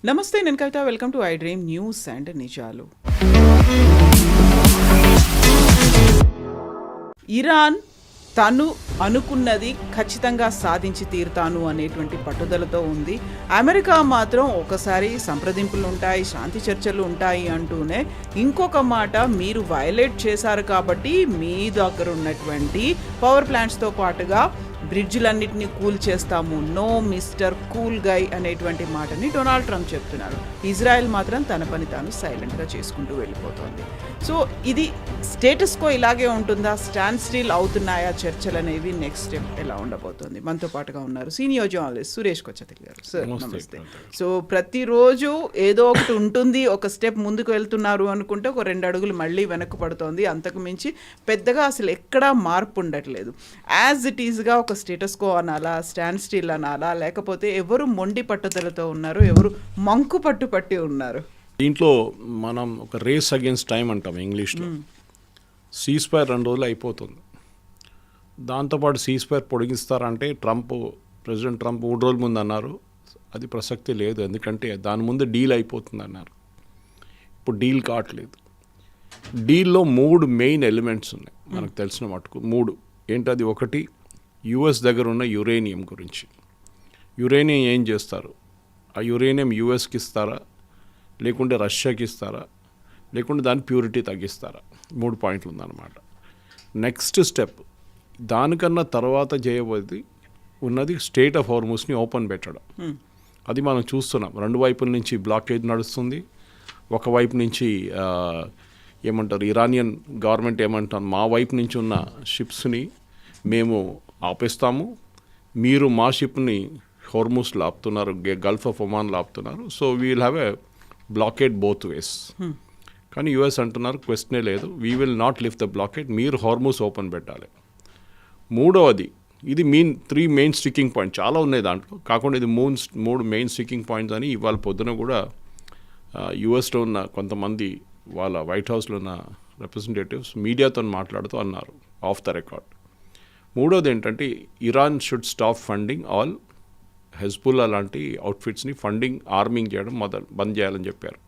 నమస్తే, నేను Kavitha. Welcome to I dream news and నిజాలు. ఇరాన్ తను అనుకున్నది ఖచ్చితంగా సాధించి తీరుతాను అనేటువంటి పట్టుదలతో ఉంది. అమెరికా మాత్రం ఒకసారి సంప్రదింపులు ఉంటాయి, శాంతి చర్చలు ఉంటాయి అంటూనే ఇంకొక మాట, మీరు వయలేట్ చేశారు కాబట్టి మీ దగ్గర ఉన్నటువంటి పవర్ ప్లాంట్స్తో పాటుగా బ్రిడ్జ్లన్నింటినీ కూల్ చేస్తాము, నో మిస్టర్ కూల్ గై అనేటువంటి మాటని డొనాల్డ్ ట్రంప్ చెప్తున్నారు. ఇజ్రాయెల్ మాత్రం తన పని తాను సైలెంట్గా చేసుకుంటూ వెళ్ళిపోతుంది. సో ఇది స్టేటస్ కో ఇలాగే ఉంటుందా? స్టాండ్ స్టిల్ అవుతున్నాయా చర్చలు అనేవి? నెక్స్ట్ స్టెప్ ఎలా ఉండబోతుంది? మనతో పాటుగా ఉన్నారు సీనియర్ జర్నలిస్ట్ సురేష్ కొచ్చతిల్ గారు. సార్ నమస్తే. సో ప్రతిరోజు ఏదో ఒకటి ఉంటుంది, ఒక స్టెప్ ముందుకు వెళ్తున్నారు అనుకుంటే ఒక 2 అడుగులు మళ్ళీ వెనక్కు పడుతోంది. అంతకు మించి పెద్దగా అసలు ఎక్కడా మార్పు ఉండట్లేదు. యాజ్ ఇట్ ఈజ్గా ఒక స్టేటస్ కో అనాలా, స్టాండ్ స్టిల్ అనాలా, లేకపోతే ఎవరు మొండి పట్టుదలతో ఉన్నారు, ఎవరు మంకు పట్టి ఉన్నారు? దీంట్లో మనం ఒక రేస్ అగేన్స్ట్ టైం అంటాం ఇంగ్లీష్లో. సీజ్ఫైర్ 2 రోజులు అయిపోతుంది. దాంతోపాటు సీజ్ఫైర్ పొడిగిస్తారంటే ప్రెసిడెంట్ ట్రంప్ 3 రోజుల ముందు అన్నారు, అది ప్రసక్తి లేదు, ఎందుకంటే దాని ముందు డీల్ అయిపోతుంది అన్నారు. ఇప్పుడు డీల్ కావట్లేదు. డీల్లో 3 మెయిన్ ఎలిమెంట్స్ ఉన్నాయి మనకు తెలిసిన మటుకు. 3 ఏంటది? ఒకటి, యుఎస్ దగ్గర ఉన్న యురేనియం గురించి. యురేనియం ఏం చేస్తారు? ఆ యురేనియం యుఎస్కి ఇస్తారా, లేకుంటే రష్యాకి ఇస్తారా, లేకుంటే దాని ప్యూరిటీ తగ్గిస్తారా? 3 పాయింట్లు ఉందన్నమాట. నెక్స్ట్ స్టెప్, దానికన్నా తర్వాత చేయబోయేది ఉన్నది స్టేట్ ఆఫ్ హార్మూస్ని ఓపెన్ పెట్టడం. అది మనం చూస్తున్నాం. 2 వైపుల నుంచి బ్లాకేజ్ నడుస్తుంది. ఒకవైపు నుంచి ఏమంటారు, ఇరానియన్ గవర్నమెంట్ ఏమంటారు, మా వైపు నుంచి ఉన్న షిప్స్ని మేము ఆపేస్తాము, మీరు మా షిప్ని హార్మూస్లో ఆపుతున్నారు, గల్ఫ్ ఆఫ్ ఒమాన్లో ఆపుతున్నారు, so we will have a blockade both ways. కానీ యూఎస్ అంటున్నారు క్వశ్చనే లేదు, we will not lift the blockade, మీరు హార్మూస్ ఓపెన్ పెట్టాలి. 3వది, ఇది 3 మెయిన్ స్టిక్కింగ్ పాయింట్, చాలా ఉన్నాయి దాంట్లో, కాకుండా ఇది 3 మెయిన్ స్టిక్కింగ్ పాయింట్స్ అని ఇవాళ పొద్దున కూడా యూఎస్లో ఉన్న కొంతమంది వాళ్ళ వైట్ హౌస్లో ఉన్న రిప్రజెంటేటివ్స్ మీడియాతో మాట్లాడుతూ అన్నారు ఆఫ్ ద రికార్డ్. 3వది ఏంటంటే, Iran should stop funding all Hezbollah లాంటి అవుట్ఫిట్స్ని ఫండింగ్, ఆర్మింగ్ చేయడం బంద్ చేయాలని చెప్పారు.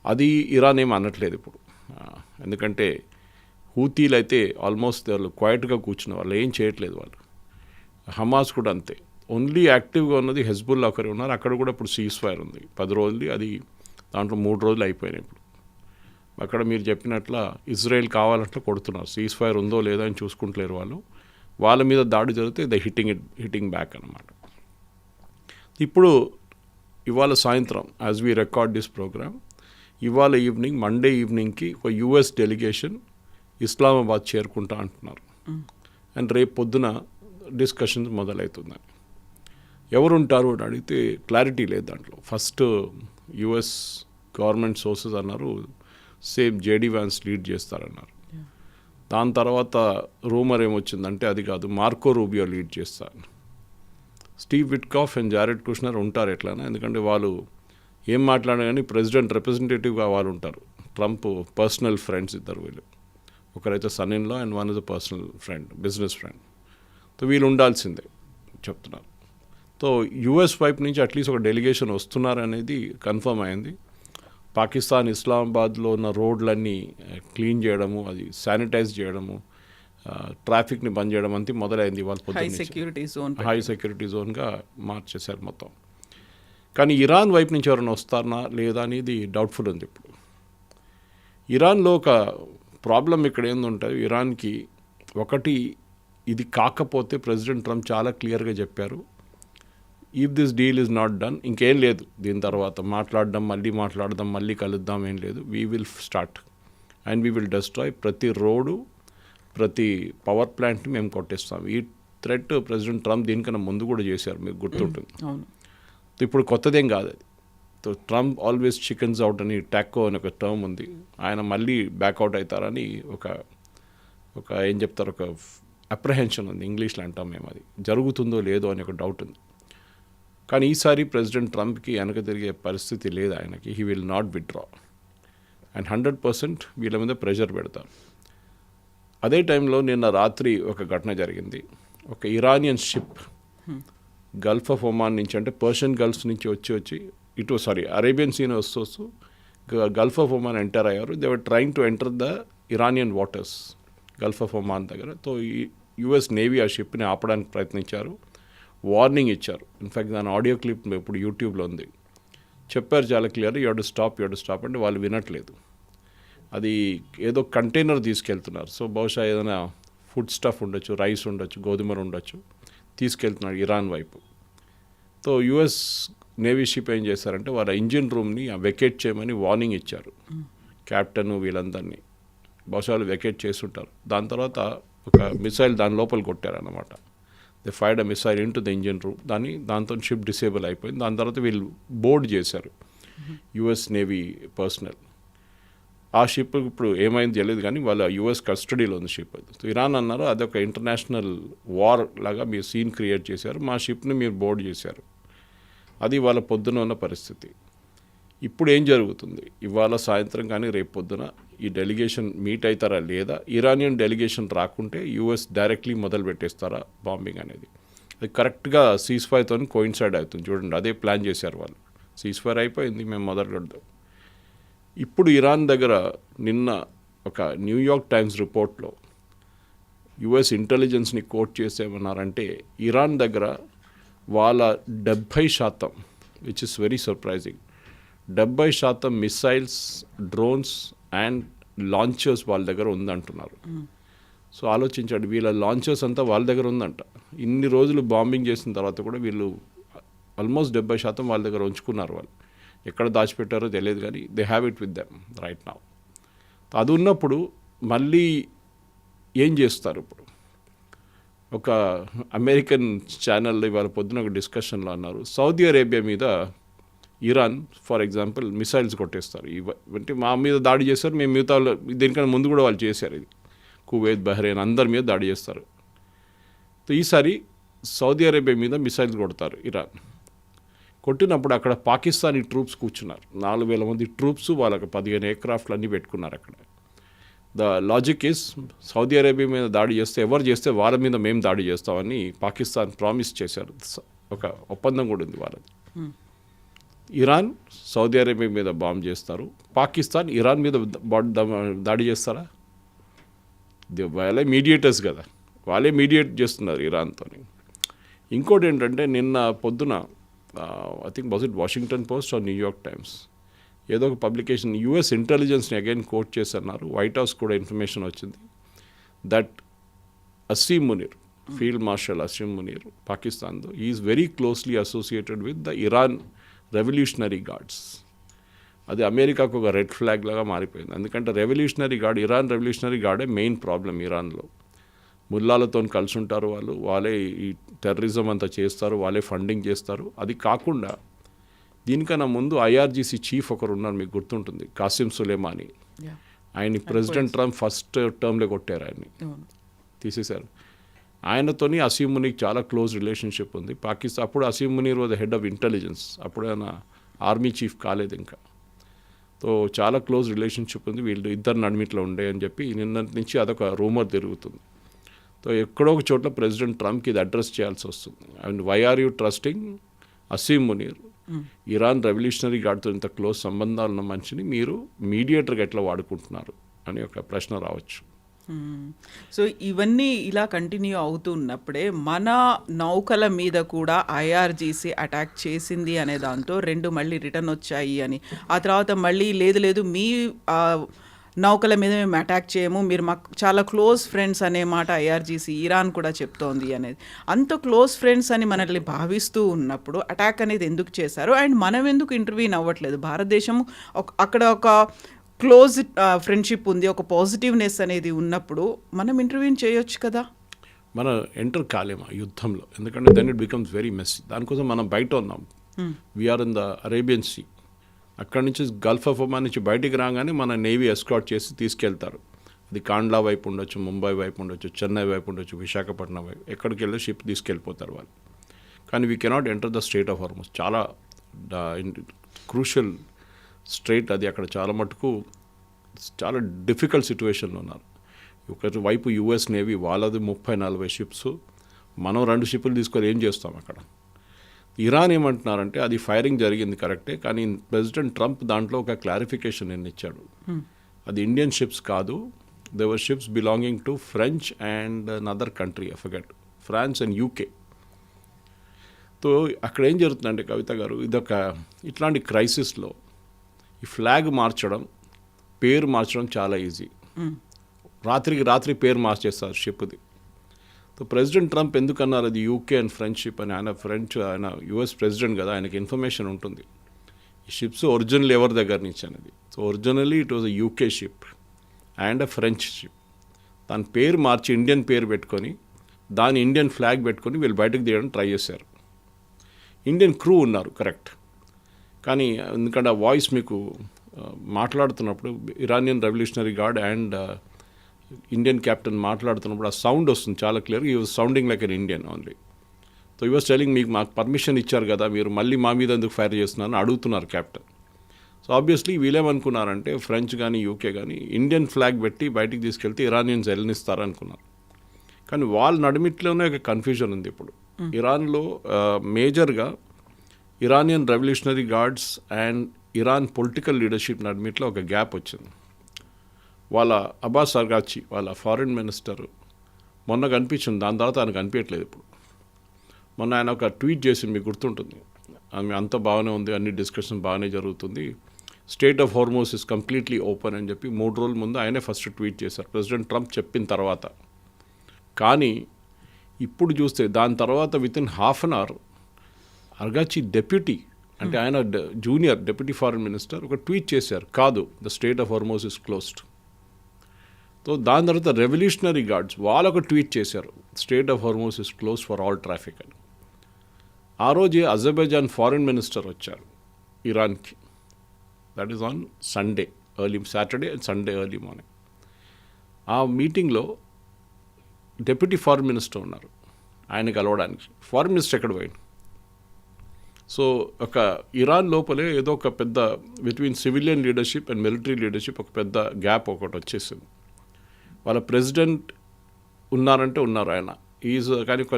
అది ఇరాన్ ఏం అనట్లేదు ఇప్పుడు, ఎందుకంటే హూతీలు అయితే ఆల్మోస్ట్ వాళ్ళు క్వైట్గా కూర్చున్న వాళ్ళు, ఏం చేయట్లేదు వాళ్ళు. హమాస్ కూడా అంతే. ఓన్లీ యాక్టివ్గా ఉన్నది హెజ్బుల్లా ఒకరే ఉన్నారు. అక్కడ కూడా ఇప్పుడు సీజ్ ఫైర్ ఉంది 10 రోజులు, అది దాంట్లో 3 రోజులు అయిపోయినాయి. ఇప్పుడు అక్కడ మీరు చెప్పినట్ల ఇజ్రాయెల్ కావాలంటే కొడుతున్నారు, సీజ్ ఫైర్ ఉందో లేదో అని చూసుకుంటలేరు వాళ్ళు. వాళ్ళ మీద దాడి జరిగితే ద హిట్టింగ్ బ్యాక్ అన్నమాట. ఇప్పుడు ఇవాళ సాయంత్రం, as we record this program, ఇవాళ ఈవినింగ్, మండే ఈవినింగ్కి ఒక యుఎస్ డెలిగేషన్ ఇస్లామాబాద్ చేరుకుంటా అంటున్నారు. అండ్ రేపు పొద్దున డిస్కషన్స్ మొదలవుతున్నాయి. ఎవరుంటారు అని అడిగితే క్లారిటీ లేదు దాంట్లో. ఫస్ట్ యుఎస్ గవర్నమెంట్ సోర్సెస్ అన్నారు సేమ్ జేడీ వ్యాన్స్ లీడ్ చేస్తారన్నారు. దాని తర్వాత రూమర్ ఏమొచ్చిందంటే అది కాదు, మార్కో రూబియో లీడ్ చేస్తారు. Steve Witkoff and Jared Kushner ఉంటారు ఎట్లనా, ఎందుకంటే వాళ్ళు ఏం మాట్లాడినా కానీ ప్రెసిడెంట్ రిప్రజెంటేటివ్గా వాళ్ళు ఉంటారు. ట్రంప్ పర్సనల్ ఫ్రెండ్స్ ఇద్దరు వీళ్ళు, ఒకరైతే son in law and one is a personal friend, business friend. So వీళ్ళు ఉండాల్సిందే చెప్తున్నారు. సో యూఎస్ వైపు నుంచి అట్లీస్ట్ ఒక డెలిగేషన్ వస్తున్నారనేది కన్ఫర్మ్ అయింది. పాకిస్తాన్ ఇస్లామాబాద్లో ఉన్న రోడ్లన్నీ క్లీన్ చేయడము, అది శానిటైజ్ చేయడము, ట్రాఫిక్ని బంద్ చేయడం అంతా మొదలైంది. వాళ్ళు హై సెక్యూరిటీ జోన్గా మార్చేశారు మొత్తం. కానీ ఇరాన్ వైపు నుంచి ఎవరైనా వస్తారా లేదా అనేది డౌట్ఫుల్ ఉంది ఇప్పుడు. ఇరాన్లో ఒక ప్రాబ్లం ఇక్కడ ఏందుంటుంది, ఇరాన్కి ఒకటి, ఇది కాకపోతే ప్రెసిడెంట్ ట్రంప్ చాలా క్లియర్గా చెప్పారు, if this deal is not done, ఇంకేం లేదు దీని తర్వాత మాట్లాడడం, మళ్ళీ కలుద్దాం, ఏం లేదు, we will start and we will destroy ప్రతి రోడ్డు, ప్రతి పవర్ ప్లాంట్ని మేము కొట్టేస్తాం. ఈ థ్రెట్ ప్రెసిడెంట్ ట్రంప్ దీనికన్నా ముందు కూడా చేశారు, మీకు గుర్తుంటుంది. ఇప్పుడు కొత్తదేం కాదు అది. ట్రంప్ ఆల్వేస్ చికెన్స్ అవుట్ అని, టాకో అని ఒక టర్మ్ ఉంది, ఆయన మళ్ళీ బ్యాక్అవుట్ అవుతారని ఒక ఏం చెప్తారు, ఒక అప్రహెన్షన్ ఉంది, ఇంగ్లీష్లో అంటాం మేము, అది జరుగుతుందో లేదో అని ఒక డౌట్ ఉంది. కానీ ఈసారి ప్రెసిడెంట్ ట్రంప్కి వెనక తిరిగే పరిస్థితి లేదు ఆయనకి. He will not withdraw and 100% వీళ్ళ మీద ప్రెషర్ పెడతారు. అదే టైంలో నిన్న రాత్రి ఒక ఘటన జరిగింది. ఒక Iranian ship Gulf of Oman నుంచి, అంటే పర్షియన్ గల్ఫ్ నుంచి వచ్చి అరేబియన్ సీని వస్తూ గల్ఫ్ ఆఫ్ ఒమాన్ ఎంటర్ అయ్యారు. They were trying to enter the Iranian waters Gulf of Oman దగ్గర. సో ఈ యుఎస్ నేవీ ఆ షిప్ని ఆపడానికి ప్రయత్నించారు, వార్నింగ్ ఇచ్చారు. ఇన్ఫ్యాక్ట్ దాని ఆడియో క్లిప్ ఇప్పుడు యూట్యూబ్లో ఉంది. చెప్పారు చాలా క్లియర్, యూ టు స్టాప్ అంటే వాళ్ళు వినట్లేదు. అది ఏదో కంటైనర్ తీసుకెళ్తున్నారు. సో బహుశా ఏదైనా ఫుడ్ స్టఫ్ ఉండొచ్చు, రైస్ ఉండొచ్చు, గోధుమలు ఉండొచ్చు, తీసుకెళ్తున్నాడు ఇరాన్ వైపు. సో యుఎస్ నేవీ షిప్ ఏం చేశారంటే వాళ్ళ ఇంజిన్ రూమ్ని వెకేట్ చేయమని వార్నింగ్ ఇచ్చారు కెప్టెన్ వీళ్ళందరినీ. బహుశా వాళ్ళు వెకేట్ చేస్తుంటారు. దాని తర్వాత ఒక మిసైల్ దాని లోపల కొట్టారన్నమాట. They fired a missile into the engine room. దాంతో షిప్ డిసేబుల్ అయిపోయింది. దాని తర్వాత వీళ్ళు బోర్డ్ చేశారు యుఎస్ నేవీ పర్సనల్. ఆ షిప్ ఇప్పుడు ఏమైంది తెలియదు, కానీ వాళ్ళ యుఎస్ కస్టడీలో ఉంది షిప్. సో ఇరాన్ అన్నారు అదొక ఇంటర్నేషనల్ వార్ లాగా మీరు సీన్ క్రియేట్ చేశారు, మా షిప్ని మీరు బోర్డ్ చేశారు. అది వాళ్ళ పొద్దున ఉన్న పరిస్థితి. ఇప్పుడు ఏం జరుగుతుంది, ఇవాళ సాయంత్రం కానీ రేపు పొద్దున ఈ డెలిగేషన్ మీట్ అవుతారా లేదా, ఇరానియన్ డెలిగేషన్ రాకుంటే యుఎస్ డైరెక్ట్లీ మొదలు పెట్టేస్తారా బాంబింగ్ అనేది. అది కరెక్ట్గా సీజ్ ఫైర్తో కోయిన్సైడ్ అవుతుంది. చూడండి, అదే ప్లాన్ చేశారు వాళ్ళు. సీజ్ ఫైర్ అయిపోయింది, మేము మొదలు పెడదాం. ఇప్పుడు ఇరాన్ దగ్గర నిన్న ఒక న్యూయార్క్ టైమ్స్ రిపోర్ట్లో యుఎస్ ఇంటెలిజెన్స్ని కోట్ చేసేమన్నారంటే ఇరాన్ దగ్గర వాళ్ళ 70%, which is very surprising, 70% missiles, drones and launchers వాళ్ళ దగ్గర ఉందంటున్నారు. సో ఆలోచించండి, వీళ్ళ లాంచర్స్ అంతా వాళ్ళ దగ్గర ఉందంట. ఇన్ని రోజులు బాంబింగ్ చేసిన తర్వాత కూడా వీళ్ళు ఆల్మోస్ట్ 70% వాళ్ళ దగ్గర ఉంచుకున్నారు. వాళ్ళు ఎక్కడ దాచిపెట్టారో తెలియదు, కానీ they have it with them right now. అది ఉన్నప్పుడు మళ్ళీ ఏం చేస్తారు? ఇప్పుడు ఒక అమెరికన్ ఛానల్లో ఇవాళ పొద్దున ఒక డిస్కషన్లో అన్నారు, సౌదీ అరేబియా మీద ఇరాన్ ఫర్ ఎగ్జాంపుల్ మిసైల్స్ కొట్టేస్తారు. అంటే మా మీద దాడి చేస్తారు, మేము మిగతా దీనికన్నా ముందు కూడా వాళ్ళు చేశారు. ఇది కువైత్, బహ్రెయిన్ అందరి మీద దాడి చేస్తారు. సో ఈసారి సౌదీ అరేబియా మీద మిసైల్స్ కొడతారు ఇరాన్. కొట్టినప్పుడు అక్కడ పాకిస్తానీ ట్రూప్స్ కూర్చున్నారు, 4,000 మంది ట్రూప్స్, వాళ్ళకి 15 ఎయిర్క్రాఫ్ట్లు అన్నీ పెట్టుకున్నారు అక్కడ. The logic is Saudi Arabia మీద దాడి చేస్తే, ఎవరు చేస్తే వాళ్ళ మీద మేము దాడి చేస్తామని పాకిస్తాన్ ప్రామిస్ చేశారు. ఒక ఒప్పందం కూడా ఉంది వాళ్ళది. ఇరాన్ సౌదీ అరేబియా మీద బాంబ్ చేస్తారు, పాకిస్తాన్ ఇరాన్ మీద దాడి చేస్తారా? వాళ్ళే మీడియేటర్స్ కదా, వాళ్ళే మీడియేట్ చేస్తున్నారు ఇరాన్తో. ఇంకోటి ఏంటంటే నిన్న పొద్దున I think was it Washington Post or New York Times, ఏదో ఒక పబ్లికేషన్ యుఎస్ ఇంటెలిజెన్స్ని అగైన్ కోట్ చేస్తున్నారు. వైట్ హౌస్ కూడా ఇన్ఫర్మేషన్ వచ్చింది that Asim Munir, field marshal Asim Munir పాకిస్తాన్తో, is very closely associated with the Iran revolutionary guards. అది అమెరికాకు ఒక రెడ్ ఫ్లాగ్ లాగా మారిపోయింది. ఎందుకంటే రెవల్యూషనరీ గార్డ్, ఇరాన్ రెవల్యూషనరీ గార్డే మెయిన్ ప్రాబ్లం ఇరాన్లో. ముల్లాలతో కలిసి ఉంటారు వాళ్ళు, వాళ్ళే ఈ టెర్రరిజం అంతా చేస్తారు, వాళ్ళే ఫండింగ్ చేస్తారు. అది కాకుండా దీనికన్నా ముందు ఐఆర్జీసీ చీఫ్ ఒకరు ఉన్నారు, మీకు గుర్తుంటుంది, కాసిం సులేమానీ. ఆయన్ని ప్రెసిడెంట్ ట్రంప్ ఫస్ట్ టర్మ్లో కొట్టారు, ఆయన్ని తీసేశారు. ఆయనతోని అసీం మునీర్ చాలా క్లోజ్ రిలేషన్షిప్ ఉంది. పాకిస్తాన్ అప్పుడు Asim Munir was the head of intelligence, అప్పుడు ఆయన ఆర్మీ చీఫ్ కాలేదు ఇంకా. సో చాలా క్లోజ్ రిలేషన్షిప్ ఉంది, వీళ్ళు ఇద్దరు నడిమిట్లో ఉండే అని చెప్పి నిన్నటి నుంచి అదొక రూమర్ తిరుగుతుంది. సో ఎక్కడో ఒక చోట్ల ప్రెసిడెంట్ ట్రంప్కి ఇది అడ్రస్ చేయాల్సి వస్తుంది. And why are you trusting Asim Munir, Iran revolutionary గార్డ్తో ఇంత క్లోజ్ సంబంధాలు ఉన్న మనిషిని మీరు మీడియేటర్గా ఎట్లా వాడుకుంటున్నారు అని ఒక ప్రశ్న రావచ్చు. సో ఇవన్నీ ఇలా కంటిన్యూ అవుతున్నప్పుడే మన నౌకల మీద కూడా ఐఆర్జీసీ అటాక్ చేసింది అనే దాంతో 2 మళ్ళీ రిటర్న్ వచ్చాయి అని, ఆ తర్వాత మళ్ళీ లేదు మీ నౌకల మీద మేము అటాక్ చేయము, మీరు మాకు చాలా క్లోజ్ ఫ్రెండ్స్ అనే మాట ఐఆర్జీసీ ఇరాన్ కూడా చెప్తోంది అనేది. అంత క్లోజ్ ఫ్రెండ్స్ అని మనల్ని భావిస్తూ ఉన్నప్పుడు అటాక్ అనేది ఎందుకు చేశారు, అండ్ మనం ఎందుకు ఇంటర్వ్యూన్ అవ్వట్లేదు? భారతదేశం అక్కడ ఒక క్లోజ్ ఫ్రెండ్షిప్ ఉంది, ఒక పాజిటివ్నెస్ అనేది ఉన్నప్పుడు మనం ఇంటర్వ్యూన్ చేయొచ్చు కదా. మనం ఎంటర్ కాలేమా యుద్ధంలో, ఎందుకంటే then it becomes very messy. దానికోసం మనం బయట ఉన్నాం, we are in the Arabian Sea. అక్కడి నుంచి గల్ఫ్ ఆఫ్ ఒమాన్ నుంచి బయటికి రాగానే మన నేవీ ఎస్కార్ట్ చేసి తీసుకెళ్తారు. అది కాండ్లా వైపు ఉండొచ్చు, ముంబై వైపు ఉండొచ్చు, చెన్నై వైపు ఉండొచ్చు, విశాఖపట్నం వైపు, ఎక్కడికి వెళ్ళి షిప్ తీసుకెళ్ళిపోతారు వాళ్ళు. కానీ we cannot enter the strait of Hormuz, చాలా క్రూషియల్ స్ట్రైట్ అది. అక్కడ చాలా మటుకు చాలా డిఫికల్ట్ సిచ్యువేషన్లో ఉన్నారు. ఒక వైపు యుఎస్ నేవీ వాళ్ళది 30-40 షిప్స్, మనం 2 షిప్పులు తీసుకొని ఏం చేస్తాం అక్కడ. ఇరాన్ ఏమంటున్నారంటే అది ఫైరింగ్ జరిగింది కరెక్టే, కానీ ప్రెసిడెంట్ ట్రంప్ దాంట్లో ఒక క్లారిఫికేషన్ ఇచ్చాడు. అది ఇండియన్ షిప్స్ కాదు, they were ships belonging to French and another country, I forget, France and UK. So అక్కడ ఏం జరుగుతుందంటే కవిత గారు, ఇదొక ఇట్లాంటి క్రైసిస్లో ఈ ఫ్లాగ్ మార్చడం, పేరు మార్చడం చాలా ఈజీ. రాత్రికి రాత్రి పేరు మార్చేస్తారు షిప్ది. సో ప్రెసిడెంట్ ట్రంప్ ఎందుకన్నారు అది యూకే అండ్ ఫ్రెంచ్ షిప్ అని? ఆయన యుఎస్ ప్రెసిడెంట్ కదా, ఆయనకి ఇన్ఫర్మేషన్ ఉంటుంది ఈ షిప్స్ ఒరిజినల్ ఎవరి దగ్గర నుంచి అనేది. So originally it was a UK ship and a French ship. దాని పేరు మార్చి ఇండియన్ పేరు పెట్టుకొని దాని ఇండియన్ ఫ్లాగ్ పెట్టుకొని వీళ్ళు బయటకు తీయడానికి ట్రై చేశారు. ఇండియన్ క్రూ ఉన్నారు కరెక్ట్, కానీ ఎందుకంటే ఆ వాయిస్ మీకు మాట్లాడుతున్నప్పుడు Iranian revolutionary gourd and Indian captain మాట్లాడుతున్నప్పుడు ఆ సౌండ్ వస్తుంది చాలా క్లియర్. ఈ was sounding like an Indian only. So ఈ వాజ్ టెలింగ్, మీకు మాకు పర్మిషన్ ఇచ్చారు కదా, మీరు మళ్ళీ మా మీద ఎందుకు ఫైర్ చేస్తున్నారని అడుగుతున్నారు క్యాప్టెన్. సో ఆబ్వియస్లీ వీళ్ళేమనుకున్నారంటే ఫ్రెంచ్ కానీ యూకే కానీ ఇండియన్ ఫ్లాగ్ పెట్టి బయటికి తీసుకెళ్తే ఇరానియన్స్ వెళ్ళనిస్తారనుకున్నారు. కానీ వాళ్ళ నడిమిట్లోనే ఒక కన్ఫ్యూజన్ ఉంది ఇప్పుడు. ఇరాన్లో మేజర్గా Iranian revolutionary guards and Iran political leadership నడిమిట్లో ఒక గ్యాప్ వచ్చింది. వాళ్ళ అబ్బాస్ అర్గాచి వాళ్ళ ఫారిన్ మినిస్టర్ మొన్న కనిపించింది, దాని తర్వాత ఆయన కనిపించట్లేదు ఇప్పుడు. మొన్న ఆయన ఒక ట్వీట్ చేసి, మీకు గుర్తుంటుంది, ఆమె అంత బాగానే ఉంది, అన్ని డిస్కషన్ బాగానే జరుగుతుంది, strait of Hormuz is completely open అని చెప్పి 3 రోజుల ముందు ఆయనే ఫస్ట్ ట్వీట్ చేశారు, ప్రెసిడెంట్ ట్రంప్ చెప్పిన తర్వాత. కానీ ఇప్పుడు చూస్తే దాని తర్వాత within half an hour Araghchi deputy, అంటే ఆయన జూనియర్ డెప్యూటీ ఫారిన్ మినిస్టర్ ఒక ట్వీట్ చేశారు, కాదు the strait of Hormuz is closed. So దాని తర్వాత రెవల్యూషనరీ గార్డ్స్ వాళ్ళు ఒక ట్వీట్ చేశారు, strait of Hormuz is close for all traffic అని. ఆ రోజే అజర్బైజాన్ ఫారిన్ మినిస్టర్ వచ్చారు ఇరాన్కి, that is on Sunday early, Saturday and Sunday early morning. ఆ మీటింగ్లో డెప్యూటీ ఫారిన్ మినిస్టర్ ఉన్నారు, ఆయన కలవడానికి. ఫారిన్ మినిస్టర్ ఎక్కడ పోయింది? సో ఒక ఇరాన్ లోపలే ఏదో ఒక పెద్ద between civilian leadership and military leadership ఒక పెద్ద గ్యాప్ ఒకటి వచ్చేసింది. వాళ్ళ ప్రెసిడెంట్ ఉన్నారంటే ఉన్నారు, ఆయన ఈజ్ కానీ ఒక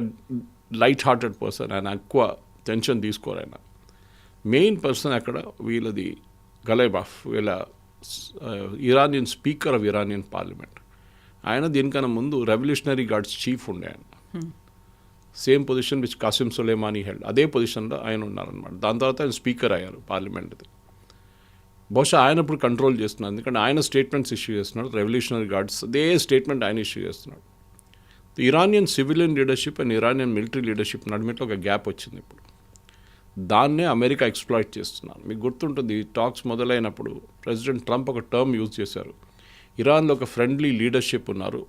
లైట్ హార్టెడ్ పర్సన్, ఆయన ఎక్కువ టెన్షన్ తీసుకోరు. ఆయన మెయిన్ పర్సన్ అక్కడ వీళ్ళది గలైబాఫ్, వీళ్ళ Iranian speaker of Iranian parliament. ఆయన దీనికన్నా ముందు రెవల్యూషనరీ గార్డ్స్ చీఫ్ ఉండే ఆయన, same position which Qasem Soleimani held, అదే పొజిషన్లో ఆయన ఉన్నారనమాట. దాని తర్వాత ఆయన స్పీకర్ అయ్యారు పార్లమెంట్ది. బహుశా ఆయన ఇప్పుడు కంట్రోల్ చేస్తున్నారు, ఎందుకంటే ఆయన స్టేట్మెంట్స్ ఇష్యూ చేస్తున్నాడు, రెవల్యూషనరీ గార్డ్స్ అదే స్టేట్మెంట్ ఆయన ఇష్యూ చేస్తున్నాడు. Iranian civilian leadership and Iranian military leadership నడిమిట్లో ఒక గ్యాప్ వచ్చింది ఇప్పుడు. దాన్నే అమెరికా ఎక్స్ప్లాయిట్ చేస్తున్నారు. మీకు గుర్తుంటుంది, టాక్స్ మొదలైనప్పుడు ప్రెసిడెంట్ ట్రంప్ ఒక టర్మ్ యూజ్ చేశారు, ఇరాన్లో ఒక ఫ్రెండ్లీ లీడర్షిప్ ఉన్నారు,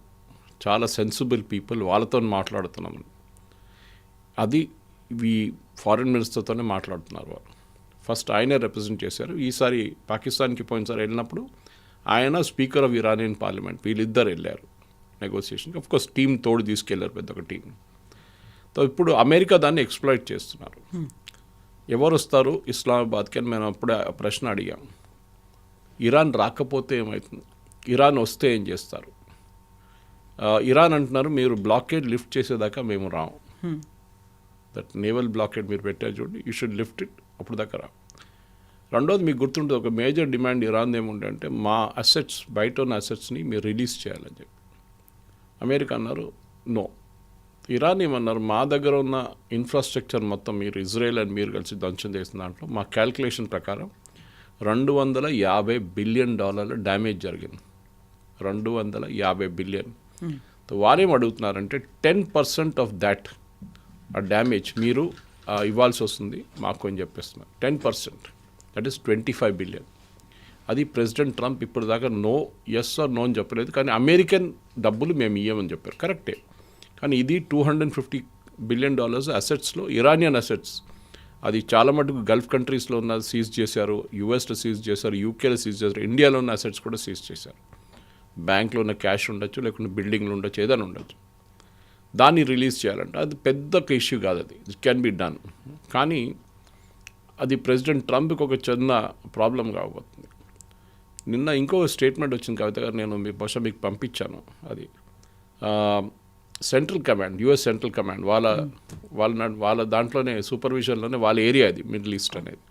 చాలా సెన్సిబుల్ పీపుల్, వాళ్ళతో మాట్లాడుతున్నామని. అది ఈ ఫారిన్ మినిస్టర్తోనే మాట్లాడుతున్నారు వాళ్ళు. ఫస్ట్ ఆయనే రిప్రజెంట్ చేశారు. ఈసారి పాకిస్తాన్కి పోయినసారి వెళ్ళినప్పుడు ఆయన స్పీకర్ ఆఫ్ ఇరానియన్ పార్లమెంట్, వీళ్ళిద్దరు వెళ్ళారు నెగోసియేషన్కి. అఫ్కోర్స్ టీం తోడు తీసుకెళ్లారు, పెద్ద ఒక టీం. సో ఇప్పుడు అమెరికా దాన్ని ఎక్స్ప్లాయిట్ చేస్తున్నారు. ఎవరు వస్తారు ఇస్లామాబాద్కి అని మేము అప్పుడే ప్రశ్న అడిగాం. ఇరాన్ రాకపోతే ఏమవుతుంది, ఇరాన్ వస్తే ఏం చేస్తారు? ఇరాన్ అంటున్నారు, మీరు బ్లాకేడ్ లిఫ్ట్ చేసేదాకా మేము రాము. దట్ నేవల్ బ్లాకేడ్ మీరు పెట్టారు చూడండి, యూ షుడ్ లిఫ్ట్ ఇట్, అప్పుడు దాకా రా. రెండోది మీకు గుర్తుంటుంది, ఒక మేజర్ డిమాండ్ ఇరాన్ ఏముండే అంటే మా అసెట్స్, బయట ఉన్న అసెట్స్ని మీరు రిలీజ్ చేయాలని చెప్పి. అమెరికా అన్నారు నో. ఇరాన్ ఏమన్నారు, మా దగ్గర ఉన్న ఇన్ఫ్రాస్ట్రక్చర్ మొత్తం మీరు ఇజ్రాయెల్ అండ్ మీరు కలిసి ధ్వంసం చేసిన దాంట్లో మా క్యాల్కులేషన్ ప్రకారం $250 బిలియన్ డ్యామేజ్ జరిగింది. 250 బిలియన్. వారేం అడుగుతున్నారంటే 10% ఆఫ్ దాట్ ఆ డ్యామేజ్ మీరు ఇవ్వాల్సి వస్తుంది మాకు అని చెప్పేస్తున్నారు. 10%, దట్ ఈస్ 25 బిలియన్. అది ప్రెసిడెంట్ ట్రంప్ ఇప్పుడు దాకా నో, ఎస్ ఆర్ నో అని చెప్పలేదు, కానీ అమెరికన్ డబ్బులు మేము ఇవ్వమని చెప్పారు, కరెక్టే. కానీ ఇది $250 బిలియన్ అసెట్స్లో ఇరానియన్ అసెట్స్. అది చాలా మటుకు గల్ఫ్ కంట్రీస్లో ఉన్న సీజ్ చేశారు, యూఎస్లో సీజ్ చేశారు, యూకేలో సీజ్ చేశారు, ఇండియాలో ఉన్న అసెట్స్ కూడా సీజ్ చేశారు. బ్యాంక్లో ఉన్న క్యాష్ ఉండొచ్చు, లేకుంటే బిల్డింగ్లు ఉండొచ్చు, ఏదైనా ఉండొచ్చు. దాన్ని రిలీజ్ చేయాలంటే అది పెద్ద ఇష్యూ కాదు, అది ఇట్ క్యాన్ బి డన్. కానీ అది ప్రెసిడెంట్ ట్రంప్కి ఒక చిన్న ప్రాబ్లం కాబోతుంది. నిన్న ఇంకో స్టేట్మెంట్ వచ్చింది కవిత గారు, నేను బహుశా మీకు పంపించాను. అది central command, US central command వాళ్ళ దాంట్లోనే సూపర్విజన్లోనే వాళ్ళ ఏరియా అది మిడిల్ ఈస్ట్ అనేది.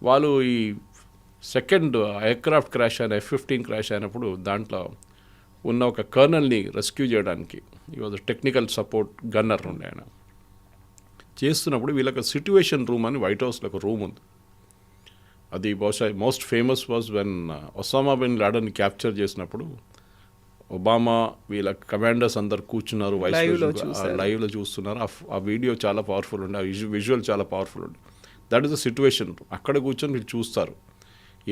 వాళ్ళు ఈ సెకండ్ ఎయిర్క్రాఫ్ట్ క్రాష్ అయిన F-15 క్రాష్ అయినప్పుడు దాంట్లో ఉన్న ఒక కర్నల్ని రెస్క్యూ చేయడానికి ఈరోజు టెక్నికల్ సపోర్ట్ గన్నర్ ఉండే ఆయన చేస్తున్నప్పుడు వీళ్ళకి సిట్యుయేషన్ రూమ్ అని వైట్ హౌస్లో ఒక రూమ్ ఉంది. అది బహుశా most famous was when Osama bin Laden capture చేసినప్పుడు ఒబామా వీళ్ళ కమాండర్స్ అందరు కూర్చున్నారు, లైవ్లో చూస్తున్నారు. ఆ వీడియో చాలా పవర్ఫుల్ ఉండే, ఆ విజువల్ చాలా పవర్ఫుల్ ఉండే. That is the situation. అక్కడ కూర్చొని వీళ్ళు చూస్తారు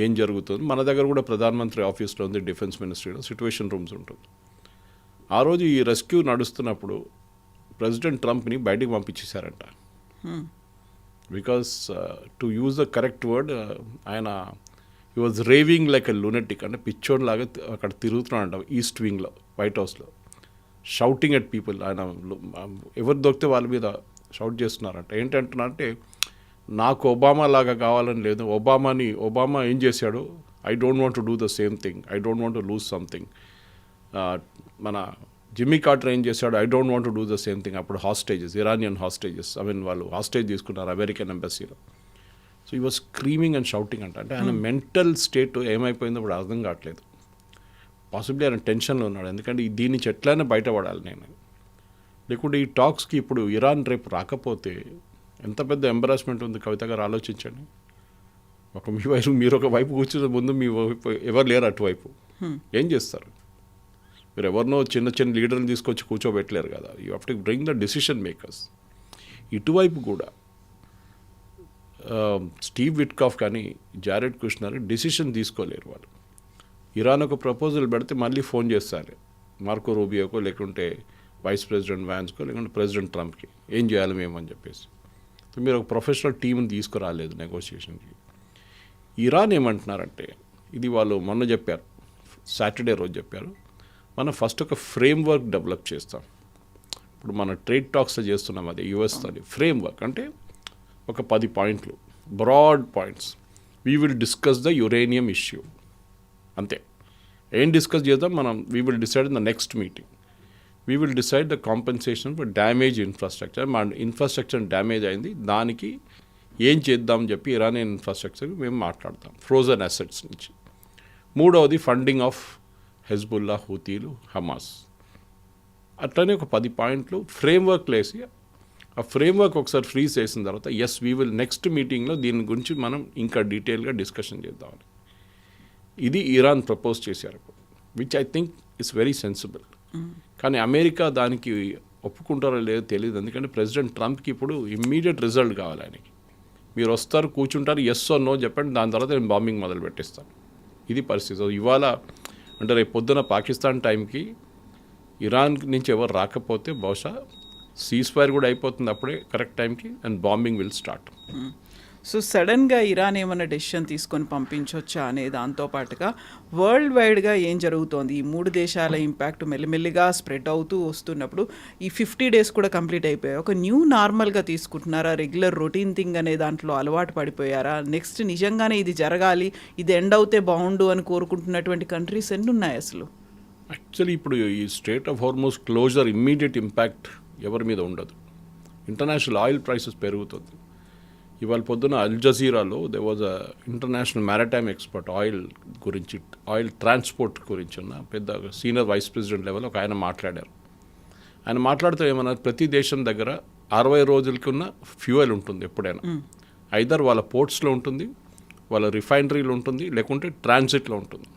ఏం జరుగుతుంది. మన దగ్గర కూడా ప్రధానమంత్రి ఆఫీస్లో ఉంది, డిఫెన్స్ మినిస్ట్రీలో సిట్యుయేషన్ రూమ్స్ ఉంటుంది. ఆ రోజు ఈ రెస్క్యూ నడుస్తున్నప్పుడు ప్రెసిడెంట్ ట్రంప్ని బయటికి పంపించేశారంట. Because to use the correct word, ఆయన he was raving like a lunatic, అంటే పిచ్చోడ్ లాగా అక్కడ తిరుగుతున్నాడంట ఈస్ట్ వింగ్లో, వైట్ హౌస్లో, షౌటింగ్ ఎట్ పీపుల్. ఆయన ఎవరు దొరికితే వాళ్ళ మీద షౌట్ చేస్తున్నారంట. ఏంటంటున్నారంటే నాకు ఒబామా లాగా కావాలని లేదు, ఒబామా ఏం చేశాడు, I don't want to do the same thing, I don't want to lose something. మన జిమ్మీ కార్టర్ ఏం చేశాడు, I don't want to do the same thing. అప్పుడు హాస్టేజెస్, ఇరానియన్ హాస్టేజెస్, వాళ్ళు హాస్టేజ్ తీసుకున్నారు అమెరికన్ ఎంబసీలో. సో ఈ was screaming and shouting అంటే ఆయన mental state ఏమైపోయిందో ఇప్పుడు అర్థం కావట్లేదు. పాసిబ్లీ ఆయన టెన్షన్లో ఉన్నాడు, ఎందుకంటే దీని నుంచి ఎట్లయినా బయటపడాలి నేను. లేకుంటే ఈ టాక్స్కి ఇప్పుడు ఇరాన్ రేపు రాకపోతే ఎంత పెద్ద ఎంబరాస్మెంట్ ఉంది కవిత గారు, ఆలోచించండి. మీరు ఒక వైపు కూర్చున్న ముందు మీ వైపు ఎవరు లేరు, అటువైపు ఏం చేస్తారు మీరు? ఎవరినో చిన్న లీడర్ని తీసుకొచ్చి కూర్చోబెట్టలేరు కదా. You have to bring the decision makers. ఇటువైపు కూడా స్టీవ్ విట్కాఫ్ కానీ జారెడ్ కుష్నర్ డెసిషన్ తీసుకోలేరు వాళ్ళు. ఇరాన్ ఒక ప్రపోజల్ పెడితే మళ్ళీ ఫోన్ చేస్తారు మార్కో రూబియోకో, లేకుంటే వైస్ ప్రెసిడెంట్ వ్యాన్స్కో, లేకుంటే ప్రెసిడెంట్ ట్రంప్కి ఏం చేయాలి మేము అని చెప్పేసి. మీరు ఒక ప్రొఫెషనల్ టీంని తీసుకురాలేదు నెగోషియేషన్కి. ఇరాన్ ఏమంటున్నారంటే, ఇది వాళ్ళు మొన్న చెప్పారు, సాటర్డే రోజు చెప్పారు, మనం ఫస్ట్ ఒక ఫ్రేమ్ వర్క్ డెవలప్ చేస్తాం. ఇప్పుడు మన ట్రేడ్ టాక్స్ చేస్తున్నాం, అది యుఎస్తో. ఫ్రేమ్ వర్క్ అంటే ఒక 10 పాయింట్లు, broad points. We will discuss the uranium issue, అంతే. ఏం డిస్కస్ చేద్దాం మనం? We will decide in the next meeting. We will decide the compensation for damage infrastructure. మా ఇన్ఫ్రాస్ట్రక్చర్ డ్యామేజ్ అయింది, దానికి ఏం చేద్దామని చెప్పి ఇరానియన్ ఇన్ఫ్రాస్ట్రక్చర్ మేము మాట్లాడతాం, ఫ్రోజన్ అసెట్స్ నుంచి. మూడవది ఫండింగ్ ఆఫ్ హెజ్బుల్లా, హూతీలు, హమాస్. అట్లనే ఒక 10 పాయింట్లు ఫ్రేమ్వర్క్ వేసి, ఆ ఫ్రేమ్వర్క్ ఒకసారి ఫ్రీజ్ చేసిన తర్వాత ఎస్ వీ విల్ నెక్స్ట్ మీటింగ్లో దీని గురించి మనం ఇంకా డీటెయిల్గా డిస్కషన్ చేద్దామని. ఇది ఇరాన్ ప్రపోజ్ చేశారు, which I think it's very sensible. కానీ అమెరికా దానికి ఒప్పుకుంటారో లేదో తెలియదు, ఎందుకంటే ప్రెసిడెంట్ ట్రంప్కి ఇప్పుడు ఇమ్మీడియట్ రిజల్ట్ కావాలి. ఆయనకి మీరు వస్తారు, కూర్చుంటారు, ఎస్ ఆర్ నో చెప్పండి, దాని తర్వాత నేను బాంబింగ్ మొదలు పెట్టేస్తాను. ఇది పరిస్థితి. ఇవాళ అంటే రేపు పొద్దున పాకిస్తాన్ టైంకి ఇరాన్ నుంచి ఎవరు రాకపోతే బహుశా సీజ్ ఫైర్ కూడా అయిపోతుంది అప్పుడే కరెక్ట్ టైంకి, and bombing will start. So సడన్గా ఇరాన్ ఏమైనా డెసిషన్ తీసుకొని పంపించవచ్చా అనే దాంతోపాటుగా వరల్డ్ వైడ్గా ఏం జరుగుతోంది, ఈ 3 దేశాల ఇంపాక్ట్ మెల్లిమెల్లిగా స్ప్రెడ్ అవుతూ వస్తున్నప్పుడు ఈ 50 days కూడా కంప్లీట్ అయిపోయాయి. ఒక న్యూ నార్మల్గా తీసుకుంటున్నారా? రెగ్యులర్ రొటీన్ థింగ్ అనే దాంట్లో అలవాటు పడిపోయారా? నెక్స్ట్ నిజంగానే ఇది జరగాలి, ఇది ఎండ్ అవుతే బాగుండు అని కోరుకుంటున్నటువంటి కంట్రీస్ ఎన్ని ఉన్నాయి అసలు? యాక్చువల్లీ ఇప్పుడు ఈ strait of Hormuz closure immediate impact ఎవరి మీద ఉండదు. ఇంటర్నేషనల్ ఆయిల్ ప్రైసెస్ పెరుగుతుంది. ఇవాళ పొద్దున అల్ జజీరాలో they was a international maritime expert oil గురించి, ఆయిల్ ట్రాన్స్పోర్ట్ గురించి ఉన్న పెద్ద సీనియర్ వైస్ ప్రెసిడెంట్ లెవెల్ ఒక ఆయన మాట్లాడారు. ఆయన మాట్లాడుతూ ఏమన్నారు, ప్రతి దేశం దగ్గర 60 రోజులకి ఉన్న ఫ్యూయల్ ఉంటుంది ఎప్పుడైనా. ఐదర్ వాళ్ళ పోర్ట్స్లో ఉంటుంది, వాళ్ళ రిఫైనరీలో ఉంటుంది, లేకుంటే ట్రాన్సిట్లో ఉంటుంది.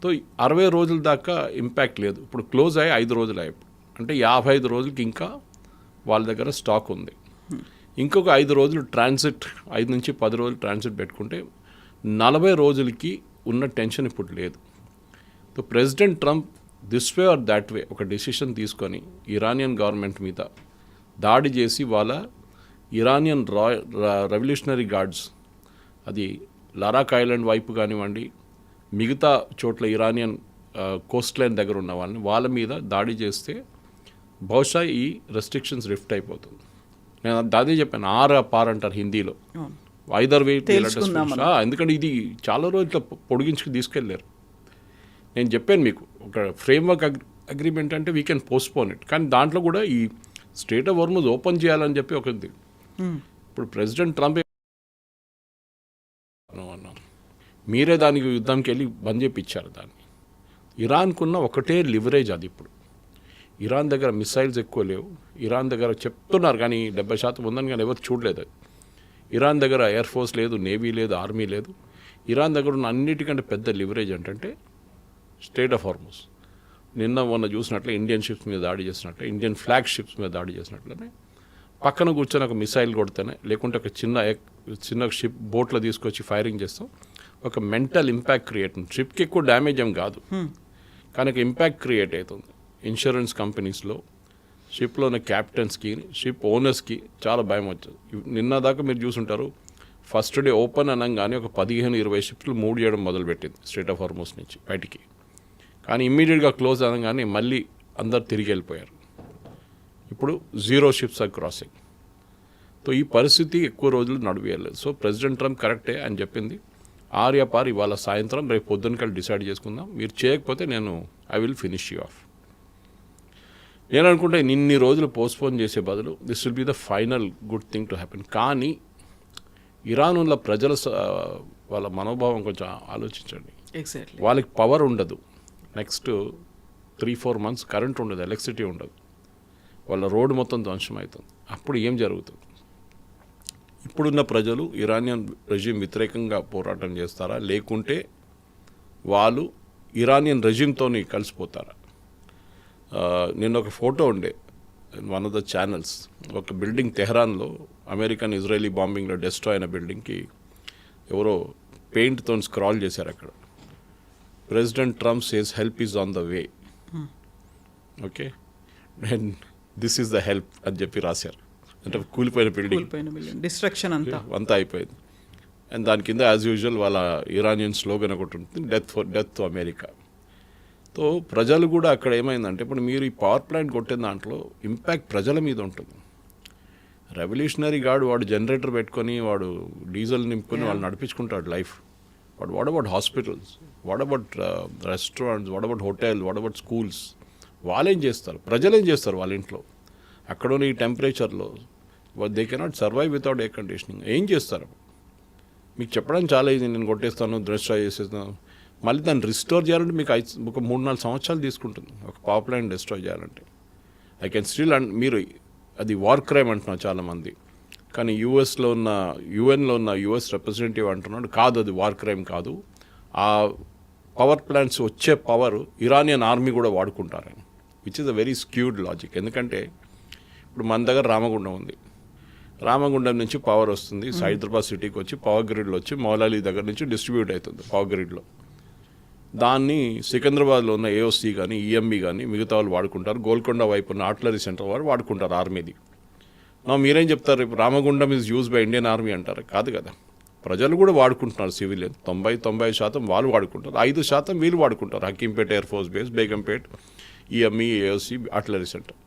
సో 60 రోజుల దాకా ఇంపాక్ట్ లేదు. ఇప్పుడు క్లోజ్ అయ్యి 5 రోజులు అయ్యాయి, అంటే 55 రోజులకి ఇంకా వాళ్ళ దగ్గర స్టాక్ ఉంది. ఇంకొక 5 రోజులు ట్రాన్సిట్, 5 నుంచి 10 రోజులు ట్రాన్సిట్ పెట్టుకుంటే 40 రోజులకి ఉన్న టెన్షన్ ఇప్పుడు లేదు. So President Trump this way or that way ఒక డెసిషన్ తీసుకొని ఇరానియన్ గవర్నమెంట్ మీద దాడి చేసి వాళ్ళ ఇరానియన్ రెవల్యూషనరీ గార్డ్స్, అది లరాక్ ఐలాండ్ వైపు కానివ్వండి, మిగతా చోట్ల ఇరానియన్ కోస్ట్ లైన్ దగ్గర ఉన్న వాళ్ళ మీద దాడి చేస్తే బహుశా ఈ రెస్ట్రిక్షన్స్ లిఫ్ట్ అయిపోతుంది. నేను అదే చెప్పాను, ఆర్ పార్ అంటారు హిందీలో. ఐదర్ వే. తేల్చుకుందాం మనం. ఎందుకంటే ఇది చాలా రోజులు ఇట్లా పొడిగించుకు తీసుకెళ్ళారు. నేను చెప్పాను మీకు ఒక ఫ్రేమ్వర్క్ అగ్రిమెంట్ అంటే వీ కెన్ పోస్ట్పోన్ ఇట్, కానీ దాంట్లో కూడా ఈ స్టేట్ ఆఫ్ హార్మజ్ ఓపెన్ చేయాలని చెప్పి ఒకటి. ఇప్పుడు ప్రెసిడెంట్ ట్రంప్ అన్నారు, మీరే దానికి యుద్ధంకి వెళ్ళి బంద్ చేయించారు దాన్ని. ఇరాన్కున్న ఒకటే లివరేజ్ అది. ఇప్పుడు ఇరాన్ దగ్గర మిసైల్స్ ఎక్కువ లేవు, ఇరాన్ దగ్గర చెప్తున్నారు కానీ 70% ఉందని కానీ ఎవరు చూడలేదు. ఇరాన్ దగ్గర ఎయిర్ ఫోర్స్ లేదు, నేవీ లేదు, ఆర్మీ లేదు. ఇరాన్ దగ్గర ఉన్న అన్నిటికంటే పెద్ద లివరేజ్ ఏంటంటే స్టేట్ ఆఫ్ హార్మజ్. నిన్న మొన్న చూసినట్లే ఇండియన్ షిప్స్ మీద దాడి చేసినట్లే, ఇండియన్ ఫ్లాగ్ షిప్స్ మీద దాడి చేసినట్లనే పక్కన కూర్చొని ఒక మిసైల్ కొడితేనే, లేకుంటే ఒక చిన్న షిప్ బోట్లో తీసుకొచ్చి ఫైరింగ్ చేస్తాం, ఒక మెంటల్ ఇంపాక్ట్ క్రియేట్. షిప్కి ఎక్కువ డ్యామేజ్ ఏం కాదు, కానీ ఒక ఇంపాక్ట్ క్రియేట్ అవుతుంది. ఇన్సూరెన్స్ కంపెనీస్లో, షిప్లో ఉన్న క్యాప్టెన్స్కి, షిప్ ఓనర్స్కి చాలా భయం వచ్చేది. నిన్న దాకా మీరు చూసుంటారు, ఫస్ట్ డే ఓపెన్ అనగానే ఒక 15-20 షిప్స్లు మూవ్ చేయడం మొదలుపెట్టింది స్టేట్ ఆఫ్ హార్మజ్ నుంచి బయటికి. కానీ ఇమ్మీడియట్గా క్లోజ్ అనగానే మళ్ళీ అందరు తిరిగి వెళ్ళిపోయారు. ఇప్పుడు 0 షిప్స్ ఆర్ క్రాసింగ్. సో ఈ పరిస్థితి ఎక్కువ రోజులు నడివేయలేదు. సో ప్రెసిడెంట్ ట్రంప్ కరెక్టే అని చెప్పింది. ఆర్యాపార్ ఇవాళ సాయంత్రం రేపు పొద్దునకల్ డిసైడ్ చేసుకుందాం. మీరు చేయకపోతే I will finish you of. నేను అనుకుంటే ఇన్ని రోజులు పోస్ట్పోన్ చేసే బదులు this will be the final good thing to happen. కానీ ఇరాన్ ఉన్న ప్రజల వాళ్ళ మనోభావం కొంచెం ఆలోచించండి. ఎగ్జాక్ట్లీ. వాళ్ళకి పవర్ ఉండదు. నెక్స్ట్ 3-4 months కరెంట్ ఉండదు, ఎలక్ట్రిసిటీ ఉండదు, వాళ్ళ రోడ్డు మొత్తం ధ్వంసం అవుతుంది. అప్పుడు ఏం జరుగుతుంది? ఇప్పుడున్న ప్రజలు ఇరానియన్ రెజ్యూమ్ వ్యతిరేకంగా పోరాటం చేస్తారా, లేకుంటే వాళ్ళు ఇరానియన్ రెజ్యూమ్తో కలిసిపోతారా? నిన్న ఒక ఫోటో ఉండే వన్ ఆఫ్ ద ఛానల్స్, ఒక బిల్డింగ్ తెహ్రాన్లో అమెరికన్ ఇజ్రాయలీ బాంబింగ్లో డెస్ట్రాయ్ అయిన బిల్డింగ్కి ఎవరో పెయింట్తో స్క్రాల్ చేశారు. అక్కడ president Trump says help is on the way, okay, and this is the help అని చెప్పి రాశారు. అంటే కూలిపోయిన బిల్డింగ్, డిస్ట్రక్షన్ అంతా అయిపోయింది. అండ్ దాని కింద యాజ్ యూజువల్ వాళ్ళ ఇరానియన్ స్లోగన్ ఒకటి ఉంటుంది, డెత్ టు అమెరికా. సో ప్రజలు కూడా అక్కడ ఏమైందంటే, ఇప్పుడు మీరు ఈ పవర్ ప్లాంట్ కొట్టిన దాంట్లో ఇంపాక్ట్ ప్రజల మీద ఉంటుంది. రెవల్యూషనరీ గార్డ్ వాడు జనరేటర్ పెట్టుకొని వాడు డీజిల్ నింపుకొని వాళ్ళు నడిపించుకుంటాడు life. But what about hospitals, what about restaurants, what about hotel, what about schools? వాళ్ళేం చేస్తారు? ప్రజలేం చేస్తారు వాళ్ళ ఇంట్లో? అక్కడున్న ఈ టెంపరేచర్లో they cannot survive without air conditioning. ఏం చేస్తారు? మీకు చెప్పడానికి చాలా ఈజీ, నేను కొట్టేస్తాను, డిస్ట్రాయ్ చేసేస్తాను. మళ్ళీ దాన్ని రిస్టోర్ చేయాలంటే మీకు ఒక 3-4 సంవత్సరాలు తీసుకుంటుంది ఒక పవర్ ప్లాంట్ డిస్ట్రాయ్ చేయాలంటే. ఐ కెన్ స్టిల్ మీరు అది వార్ క్రైమ్ అంటున్నారు చాలామంది, కానీ యుఎన్లో ఉన్న యుఎస్ రిప్రజెంటేటివ్ అంటున్నాడు కాదు, అది వార్ క్రైమ్ కాదు, ఆ పవర్ ప్లాంట్స్ వచ్చే పవర్ ఇరానియన్ ఆర్మీ కూడా వాడుకుంటారని, which is a very skewed logic. ఎందుకంటే ఇప్పుడు మన దగ్గర రామగుండం ఉంది, రామగుండం నుంచి పవర్ వస్తుంది హైదరాబాద్ సిటీకి వచ్చి పవర్ గ్రిడ్లో వచ్చి మౌలాలి దగ్గర నుంచి డిస్ట్రిబ్యూట్ అవుతుంది పవర్ గ్రిడ్లో. దాన్ని సికింద్రాబాద్లో ఉన్న ఏఓసీ కానీ ఈఎంబీ కానీ మిగతా వాళ్ళు వాడుకుంటారు. గోల్కొండ వైపు ఉన్న ఆర్టిలరీ సెంటర్ వారు వాడుకుంటారు ఆర్మీది. మీరేం చెప్తారు? ఇప్పుడు Ramagundam is use by Indian army అంటారు. కాదు కదా, ప్రజలు కూడా వాడుకుంటున్నారు. సివిలియన్ 90% వాళ్ళు వాడుకుంటారు, 5% వీళ్ళు వాడుకుంటారు. Hakimpet air force base, Begumpet, EME, AOC, artillery centre.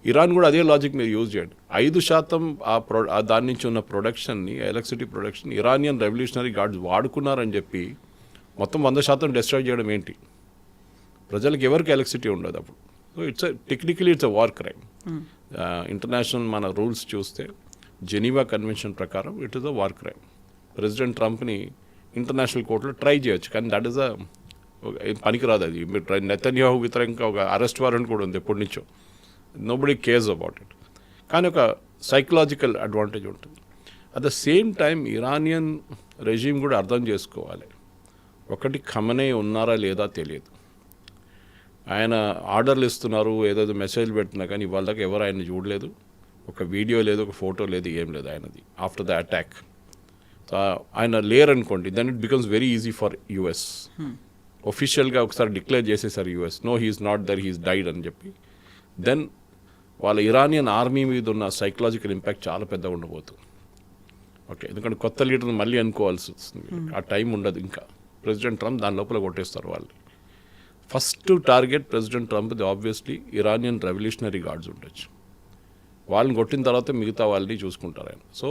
Iran కూడా అదే లాజిక్ మీరు యూజ్ చేయండి. 5% దాని నుంచి ఉన్న ప్రొడక్షన్ని, electricity production Iranian revolutionary guards వాడుకున్నారని చెప్పి మొత్తం 100% డిస్ట్రాయ్ చేయడం ఏంటి? ప్రజలకు ఎవరికి ఎలక్ట్రిసిటీ ఉండదు అప్పుడు. So technically it's a war crime. International మన రూల్స్ చూస్తే జెనీవా కన్వెన్షన్ ప్రకారం it is a war crime. President ట్రంప్ని ఇంటర్నేషనల్ కోర్టులో ట్రై చేయొచ్చు, కానీ దట్ ఈస్ పనికిరాదు. అది నెతన్యాహు వ్యతిరేకంగా ఒక అరెస్ట్ వారెంట్ కూడా ఉంది ఎప్పటి నుంచో. Nobody cares about it. కానీ ఒక సైకలాజికల్ అడ్వాంటేజ్ ఉంటుంది. At the same time Iranian regime కూడా అర్థం చేసుకోవాలి. ఒకటి, ఖమనే ఉన్నారా లేదా తెలియదు. ఆయన ఆర్డర్లు ఇస్తున్నారు, ఏదైతే మెసేజ్ పెడుతున్నా, కానీ ఇవాళ దాకా ఎవరు ఆయన చూడలేదు. ఒక వీడియో లేదు, ఒక ఫోటో లేదు, ఏం లేదు ఆయనది ఆఫ్టర్ ద అటాక్. ఆయన లేరనుకోండి, then it becomes very easy for US. ఒఫిషియల్గా ఒకసారి డిక్లేర్ చేసేసారు US, no he's not there, he's died అని చెప్పి. దెన్ వాళ్ళ ఇరానియన్ ఆర్మీ మీద ఉన్న సైకలాజికల్ ఇంపాక్ట్ చాలా పెద్దగా ఉండబోతుంది. ఓకే, ఎందుకంటే కొత్త లీడర్ని మళ్ళీ అనుకోవాల్సి వస్తుంది. ఆ టైం ఉండదు ఇంకా. ప్రెసిడెంట్ ట్రంప్ దాని లోపల కొట్టేస్తారు వాళ్ళు. ఫస్ట్ టార్గెట్ ప్రెసిడెంట్ ట్రంప్ది ఆబ్వియస్లీ ఇరానియన్ రెవల్యూషనరీ గార్డ్స్ ఉండొచ్చు. వాళ్ళని కొట్టిన తర్వాత మిగతా వాళ్ళని చూసుకుంటారు ఆయన. సో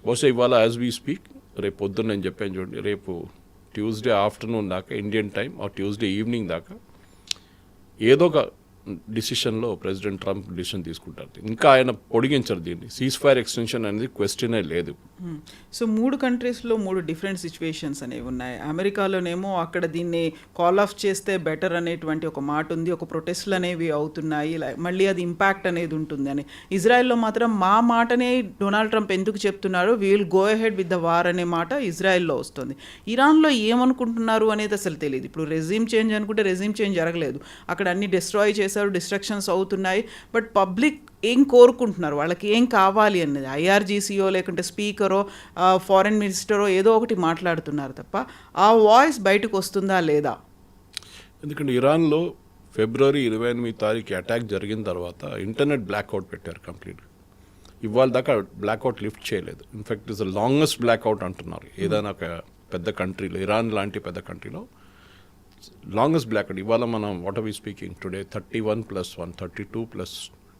బహుశా ఇవాళ యాజ్ వీ స్పీక్ రేపు పొద్దున్న నేను చెప్పాను చూడండి, రేపు ట్యూస్డే ఆఫ్టర్నూన్ దాకా ఇండియన్ టైం ఆ ట్యూస్డే ఈవినింగ్ దాకా ఏదో ఒక డిసిషన్లో ప్రెసిడెంట్ ట్రంప్ డిసిషన్ తీసుకుంటారు. ఇంకా ఆయన పొడిగించరు దీన్ని. సీజ్ ఫైర్ ఎక్స్టెన్షన్ అనేది క్వశ్చనే లేదు. సో 3 కంట్రీస్లో 3 డిఫరెంట్ సిచ్యువేషన్స్ అనేవి ఉన్నాయి. అమెరికాలోనేమో అక్కడ దీన్ని కాల్ ఆఫ్ చేస్తే బెటర్ అనేటువంటి ఒక మాట ఉంది, ఒక ప్రొటెస్ట్లు అనేవి అవుతున్నాయి, మళ్ళీ అది ఇంపాక్ట్ అనేది ఉంటుంది అని. ఇజ్రాయెల్లో మాత్రం మా మాటనే డొనాల్డ్ ట్రంప్ ఎందుకు చెప్తున్నారు, we will go ahead with the war అనే మాట ఇజ్రాయెల్లో వస్తుంది. ఇరాన్లో ఏమనుకుంటున్నారు అనేది అసలు తెలియదు. ఇప్పుడు రెజ్యూమ్ చేంజ్ అనుకుంటే రెజ్యూమ్ చేంజ్ జరగలేదు, అక్కడ అన్ని డిస్ట్రాయ్ చేశారు, డిస్ట్రక్షన్స్ అవుతున్నాయి. బట్ పబ్లిక్ ఏం కోరుకుంటున్నారు, వాళ్ళకి ఏం కావాలి అన్నది ఐఆర్జీసీయో లేకుంటే స్పీకరో ఫారెన్ మినిస్టరో ఏదో ఒకటి మాట్లాడుతున్నారు తప్ప ఆ వాయిస్ బయటకు వస్తుందా లేదా? ఎందుకంటే ఇరాన్లో ఫిబ్రవరి 28 అటాక్ జరిగిన తర్వాత ఇంటర్నెట్ బ్లాక్అవుట్ పెట్టారు కంప్లీట్గా. ఇవాళ దాకా బ్లాక్అవుట్ లిఫ్ట్ చేయలేదు. In fact is the longest blackout అంటున్నారు. ఏదైనా ఒక పెద్ద కంట్రీలో, ఇరాన్ లాంటి పెద్ద కంట్రీలో లాంగెస్ట్ బ్లాక్అవుట్. ఇవాళ మనం what are we speaking today 31+1 32+20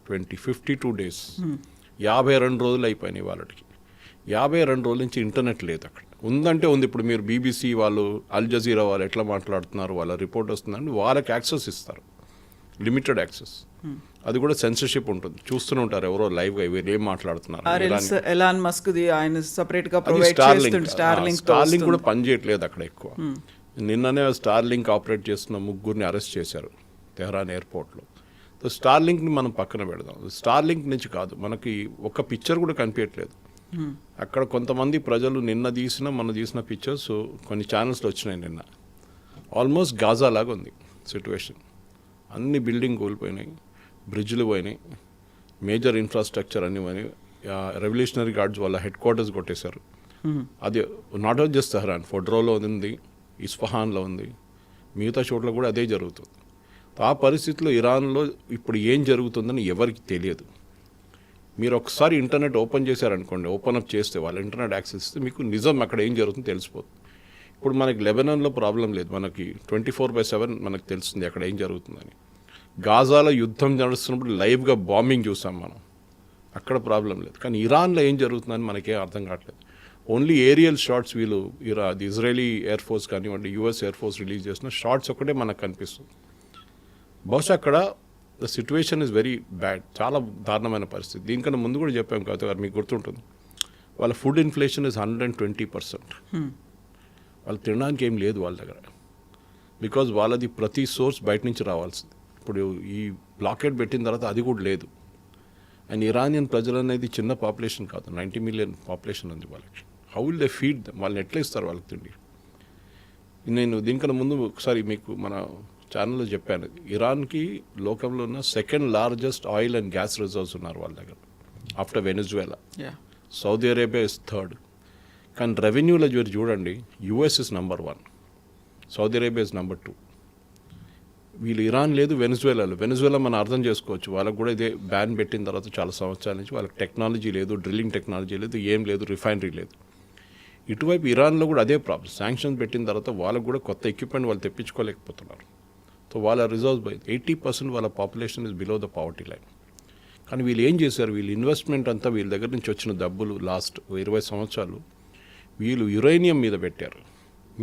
52 days, 52 రోజులు అయిపోయినాయి వాళ్ళకి. 52 రోజుల నుంచి ఇంటర్నెట్ లేదు అక్కడ. ఉందంటే ఉంది. ఇప్పుడు మీరు బీబీసీ వాళ్ళు, అల్ జజీరా వాళ్ళు ఎట్లా మాట్లాడుతున్నారు, వాళ్ళ రిపోర్ట్ వస్తుందంటే వాళ్ళకి యాక్సెస్ ఇస్తారు, లిమిటెడ్ యాక్సెస్. అది కూడా సెన్సర్షిప్ ఉంటుంది, చూస్తూనే ఉంటారు ఎవరో లైవ్గా వీళ్ళు ఏం మాట్లాడుతున్నారు. ఎలాన్ మస్క్ ఆయన సెపరేట్ గా ప్రొవైడ్ చేస్తుంటారు. స్టార్లింక్ కూడా పనిచేయట్లేదు అక్కడ ఎక్కువ. నిన్ననే స్టార్లింక్ ఆపరేట్ చేస్తున్న 3 అరెస్ట్ చేశారు తెహరాన్ ఎయిర్పోర్ట్లో. సో స్టార్లింక్ని మనం పక్కన పెడదాం. స్టార్లింక్ నుంచి కాదు, మనకి ఒక పిక్చర్ కూడా కనిపించట్లేదు అక్కడ. కొంతమంది ప్రజలు నిన్న మన తీసిన పిక్చర్స్ కొన్ని ఛానల్స్లో వచ్చినాయి నిన్న. ఆల్మోస్ట్ గాజా లాగా ఉంది సిట్యువేషన్. అన్ని బిల్డింగ్ కూలిపోయినాయి, బ్రిడ్జ్లు పోయినాయి, మేజర్ ఇన్ఫ్రాస్ట్రక్చర్ అన్ని పోయినాయి. రెవల్యూషనరీ గార్డ్స్ వాళ్ళ హెడ్ క్వార్టర్స్ కొట్టేశారు. అది నాట్ ఓన్లీ జస్ట్ తెహరాన్, ఫోడ్రోలో ఉంది, ఇస్ఫహాన్లో ఉంది, మిగతా చోట్ల కూడా అదే జరుగుతుంది. ఆ పరిస్థితిలో ఇరాన్లో ఇప్పుడు ఏం జరుగుతుందని ఎవరికి తెలియదు. మీరు ఒకసారి ఇంటర్నెట్ ఓపెన్ చేశారనుకోండి, ఓపెన్ అప్ చేస్తే వాళ్ళ ఇంటర్నెట్ యాక్సెస్ ఇస్తే మీకు నిజం అక్కడ ఏం జరుగుతుందో తెలిసిపోతుంది. ఇప్పుడు మనకి లెబనాన్లో ప్రాబ్లం లేదు, మనకి 24/7 మనకు తెలుస్తుంది అక్కడ ఏం జరుగుతుందని. గాజాలో యుద్ధం నడుస్తున్నప్పుడు లైవ్గా బాంబింగ్ చూసాం మనం, అక్కడ ప్రాబ్లం లేదు. కానీ ఇరాన్లో ఏం జరుగుతుందని మనకేం అర్థం కావట్లేదు. ఓన్లీ ఏరియల్ షార్ట్స్ వీళ్ళు ది ఇజ్రాయలీ ఎయిర్ ఫోర్స్ కానివ్వండి, యుఎస్ ఎయిర్ ఫోర్స్ రిలీజ్ చేసిన షార్ట్స్ ఒకటే మనకు కనిపిస్తుంది. బహుశా అక్కడ the situation is very bad, చాలా దారుణమైన పరిస్థితి. దీనికన్నా ముందు కూడా చెప్పాం కవిత గారు, మీకు గుర్తుంటుంది, వాళ్ళ ఫుడ్ ఇన్ఫ్లేషన్ ఇస్ 120%. వాళ్ళు తినడానికి ఏం లేదు వాళ్ళ దగ్గర, బికాజ్ వాళ్ళది ప్రతి సోర్స్ బయట నుంచి రావాల్సింది. ఇప్పుడు ఈ బ్లాకెట్ పెట్టిన తర్వాత అది కూడా లేదు. అండ్ ఇరానియన్ ప్రజలు అనేది చిన్న పాపులేషన్ కాదు, 90 మిలియన్ పాపులేషన్ ఉంది వాళ్ళకి. How will they feed them? వాళ్ళని ఎట్లా ఇస్తారు వాళ్ళకి తిండి? నేను దీనికన్నా ముందు ఒకసారి మీకు మన ఛానల్లో చెప్పాను, ఇరాన్కి లోకంలో ఉన్న 2nd largest oil and gas reserves ఉన్నారు వాళ్ళ దగ్గర, after Venezuela. Saudi Arabia is 3rd. కానీ రెవెన్యూలో మీరు చూడండి, US is number 1, Saudi Arabia is number 2. వీళ్ళు ఇరాన్ లేదు, వెనిజువేలా మనం అర్థం చేసుకోవచ్చు. వాళ్ళకు కూడా ఇదే బ్యాన్ పెట్టిన తర్వాత చాలా సంవత్సరాల నుంచి వాళ్ళకి టెక్నాలజీ లేదు, డ్రిల్లింగ్ టెక్నాలజీ లేదు, ఏం లేదు, రిఫైనరీ లేదు. ఇటువైపు ఇరాన్లో కూడా అదే ప్రాబ్లం. శాంక్షన్స్ పెట్టిన తర్వాత వాళ్ళకు కూడా కొత్త ఎక్విప్మెంట్ వాళ్ళు తెప్పించుకోలేకపోతున్నారు. సో వాళ్ళ రిజర్వ్స్ బై 80% వాళ్ళ population is below the poverty line. కానీ వీళ్ళు ఏం చేశారు, వీళ్ళు ఇన్వెస్ట్మెంట్ అంతా వీళ్ళ దగ్గర నుంచి వచ్చిన డబ్బులు లాస్ట్ 20 సంవత్సరాలు వీళ్ళు యురేనియం మీద పెట్టారు,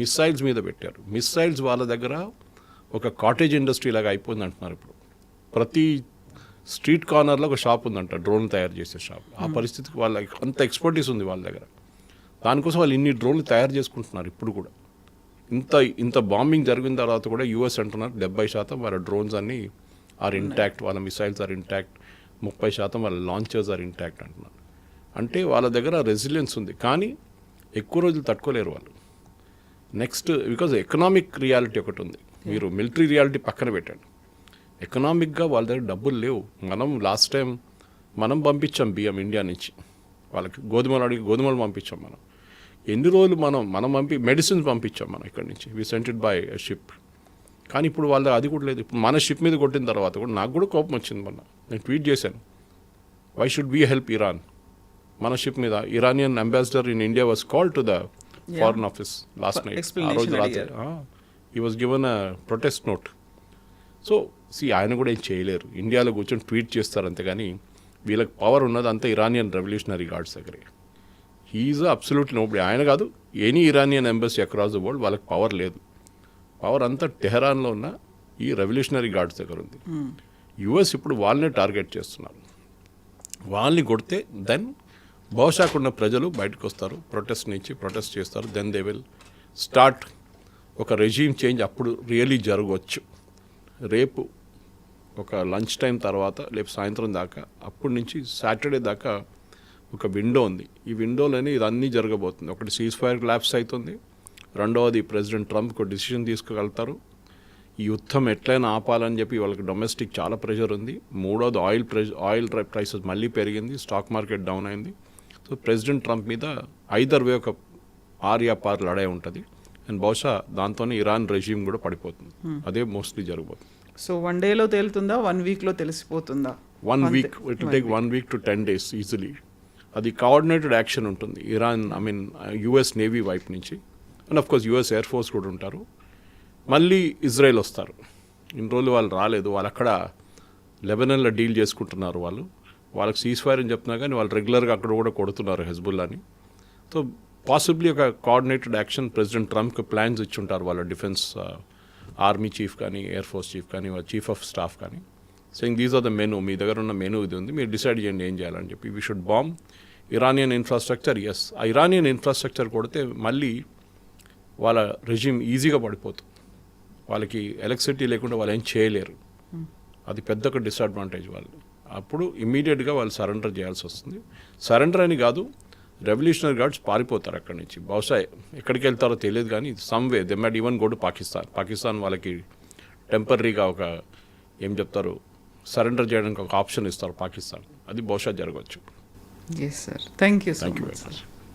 మిస్సైల్స్ మీద పెట్టారు. మిస్సైల్స్ వాళ్ళ దగ్గర ఒక కాటేజ్ ఇండస్ట్రీ లాగా అయిపోయింది అంటున్నారు. ఇప్పుడు ప్రతి స్ట్రీట్ కార్నర్లో ఒక షాప్ ఉందంట, డ్రోన్ తయారు చేసే షాప్. ఆ పరిస్థితికి వాళ్ళకి అంత ఎక్స్పర్టీస్ ఉంది వాళ్ళ దగ్గర. దానికోసం వాళ్ళు ఇన్ని డ్రోన్లు తయారు చేసుకుంటున్నారు. ఇప్పుడు కూడా ఇంత బాంబింగ్ జరిగిన తర్వాత కూడా యూఎస్ అంటున్నారు 70% వాళ్ళ డ్రోన్స్ అన్నీ ఆర్ ఇంటాక్ట్, వాళ్ళ మిసైల్స్ ఆర్ ఇంటాక్ట్, 30% వాళ్ళ లాంచర్స్ ఆర్ ఇంటాక్ట్ అంటున్నారు. అంటే వాళ్ళ దగ్గర రెసిలియన్స్ ఉంది, కానీ ఎక్కువ రోజులు తట్టుకోలేరు వాళ్ళు. నెక్స్ట్ బికాజ్ ఎకనామిక్ రియాలిటీ ఒకటి ఉంది. మీరు మిలిటరీ రియాలిటీ పక్కన పెట్టండి, ఎకనామిక్గా వాళ్ళ దగ్గర డబ్బులు లేవు. లాస్ట్ టైం మనం పంపించాం బియ్యం ఇండియా నుంచి వాళ్ళకి, గోధుమలు పంపించాం మనం. ఎన్ని రోజులు మనం మెడిసిన్స్ పంపించాం మనం ఇక్కడి నుంచి, వి సెంట్ ఇట్ బై షిప్. కానీ ఇప్పుడు వాళ్ళ అది కూడా లేదు. ఇప్పుడు మన షిప్ మీద కొట్టిన తర్వాత కూడా నాకు కూడా కోపం వచ్చింది. నేను ట్వీట్ చేశాను, why should we help Iran? మన షిప్ మీద Iranian ambassador in India was called to the foreign office last night. ఆ రోజు రాత్రి he was given a protest note. So ఆయన కూడా ఏం చేయలేరు, ఇండియాలో కూర్చొని ట్వీట్ చేస్తారు అంతేగాని వీళ్ళకి పవర్ ఉన్నది అంతా ఇరానియన్ రెవల్యూషనరీ గార్డ్స్ దగ్గరే. He is absolutely nobody. ఆయన కాదు, any Iranian embassy across the world వాళ్ళకి పవర్ లేదు. పవర్ అంతా టెహరాన్లో ఉన్న ఈ రెవల్యూషనరీ గార్డ్స్ దగ్గర ఉంది. యుఎస్ ఇప్పుడు వాళ్ళనే టార్గెట్ చేస్తున్నారు. వాళ్ళని కొడితే దెన్ బహుశాకున్న ప్రజలు బయటకు వస్తారు, ప్రొటెస్ట్ చేస్తారు. దెన్ దే విల్ స్టార్ట్ ఒక రెజీమ్ చేంజ్. అప్పుడు రియలీ జరగవచ్చు. రేపు ఒక లంచ్ టైం తర్వాత, రేపు సాయంత్రం దాకా, అప్పటి నుంచి సాటర్డే దాకా ఒక విండో ఉంది. ఈ విండోలోనే ఇదన్నీ జరగబోతుంది. ఒకటి సీజ్ ఫైర్ ల్యాప్స్ అవుతుంది, రెండవది ప్రెసిడెంట్ ట్రంప్ ఒక డిసిషన్ తీసుకోగలుగుతారు. ఈ యుద్ధం ఎట్లయినా ఆపాలని చెప్పి వాళ్ళకి డొమెస్టిక్ చాలా ప్రెషర్ ఉంది. మూడోది ఆయిల్ ప్రైసెస్ మళ్ళీ పెరిగింది, స్టాక్ మార్కెట్ డౌన్ అయింది. సో ప్రెసిడెంట్ ట్రంప్ మీద ఐదర్ వే ఒక పార్ లడాయి ఉంటుంది. అండ్ బహుశా దాంతోనే ఇరాన్ రెజీమ్ కూడా పడిపోతుంది. అదే మోస్ట్లీ జరగబోతుంది. సో 1 డేలో తేలుతుందా, 1 వీక్లో తెలిసిపోతుందా? 1 week, it will take 1 week to 10 days easily. అది కోఆర్డినేటెడ్ యాక్షన్ ఉంటుంది ఇరాన్, యుఎస్ నేవీ వైపు నుంచి. And of course US air force కూడా ఉంటారు. మళ్ళీ ఇజ్రాయెల్ వస్తారు. ఇన్ని రోజులు వాళ్ళు రాలేదు. వాళ్ళు అక్కడ లెబనాన్లో డీల్ చేసుకుంటున్నారు. వాళ్ళకి సీజ్ ఫైర్ అని చెప్తున్నా కానీ వాళ్ళు రెగ్యులర్గా అక్కడ కూడా కొడుతున్నారు హెజ్బుల్లాని. సో పాసిబ్లీ ఒక కోఆర్డినేటెడ్ యాక్షన్ ప్రెసిడెంట్ ట్రంప్కి ప్లాన్స్ ఇచ్చుంటారు వాళ్ళ డిఫెన్స్ ఆర్మీ చీఫ్ కానీ, ఎయిర్ ఫోర్స్ చీఫ్ కానీ, వాళ్ళ చీఫ్ ఆఫ్ స్టాఫ్ కానీ, saying these are the menu, మీ దగ్గర ఉన్న మెనూ ఇది ఉంది, మీరు డిసైడ్ చేయండి ఏం చేయాలని చెప్పి. We should bomb Iranian infrastructure. Yes, ఆ ఇరానియన్ ఇన్ఫ్రాస్ట్రక్చర్ కొడితే మళ్ళీ వాళ్ళ రెజ్యూమ్ ఈజీగా పడిపోతుంది. వాళ్ళకి ఎలక్ట్రిసిటీ లేకుండా వాళ్ళు ఏం చేయలేరు. అది పెద్ద ఒక డిసడ్వాంటేజ్ వాళ్ళు. అప్పుడు ఇమ్మీడియట్గా వాళ్ళు సరెండర్ చేయాల్సి వస్తుంది. సరెండర్ అని కాదు, రెవల్యూషనరీ గార్డ్స్ పారిపోతారు అక్కడి నుంచి. బహుశా ఎక్కడికి వెళ్తారో తెలియదు కానీ some way they might even go to Pakistan వాళ్ళకి టెంపరీగా ఒక ఏం చెప్తారు, సరెండర్ చేయడానికి ఒక ఆప్షన్ ఇస్తారు పాకిస్తాన్. అది బహుశా జరగవచ్చు. Yes sir, thank you so thank you much very sir. Much.